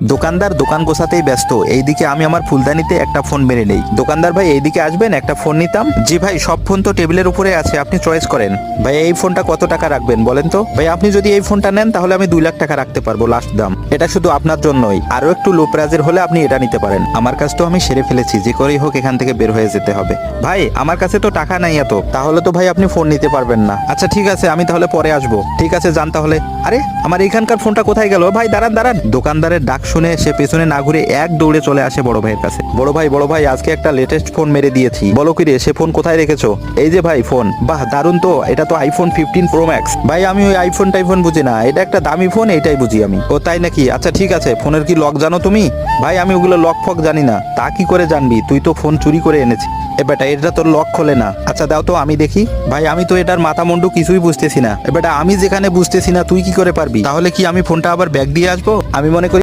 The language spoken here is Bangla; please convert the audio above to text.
দোকানদার দোকান গোছাতেই ব্যস্ত, এইদিকে আমি আমার ফুলদানিতে একটা ফোন মেরে নেই। দোকানদার ভাই এইদিকে আসবেন, একটা ফোন নিতাম। জি ভাই, সব ফোন তো টেবিলের উপরে আছে, আপনি চয়েস করেন। ভাই এই ফোনটা কত টাকা রাখবেন বলেন তো? ভাই আপনি যদি এই ফোনটা নেন তাহলে আমি 2 লাখ টাকা রাখতে পারবো লাস্ট দাম। এটা শুধু আপনার জন্যই, আরো একটু লো প্রাইজের হলে আপনি এটা নিতে পারেন। আমার কাছ তো আমি সেরে ফেলেছি, যে করেই হোক এখান থেকে বের হয়ে যেতে হবে। ভাই আমার কাছে তো টাকা নাই এত, তাহলে তো ভাই আপনি ফোন নিতে পারবেন না। আচ্ছা ঠিক আছে, আমি তাহলে পরে আসবো। ঠিক আছে যান তাহলে। আরে আমার এইখানকার ফোনটা কোথায় গেল? ভাই দাঁড়ান দাঁড়ান। দোকানদারের ডাক শুনে সে পেছনে না ঘুরে এক দৌড়ে চলে আসে বড় ভাইয়ের কাছে। বড় ভাই আজকে একটা লেটেস্ট ফোন মেরে দিয়েছি। বলো কি রে, সে ফোন কোথায় রেখেছো? এই যে ভাই ফোন। বাহ দারুন তো, এটা তো আইফোন 15 প্রো ম্যাক্স। ভাই আমি ওই আইফোন টাইফোন বুঝি না, এটা একটা দামি ফোন, এটাই বুঝি আমি। ও তাই নাকি? আচ্ছা ঠিক আছে, ফোনের কি লক জানো তুমি? ভাই আমি ওগুলো লক ফক জানি না। তা কি করে জানবি? তুই তো ফোন চুরি করে এনেছিস। এ বেটা এটা তোর লক খোলে না। আচ্ছা দাও তো আমি দেখি। ভাই আমি তো এটার মাথা মুন্ডু কিছুই বুঝতেছি না। এ বেটা আমি যেখানে বুঝতেছি না তুই কি করে পারবি? তাহলে কি আমি ফোনটা আবার ব্যাগ দিয়ে আসবো? আমি মনে করি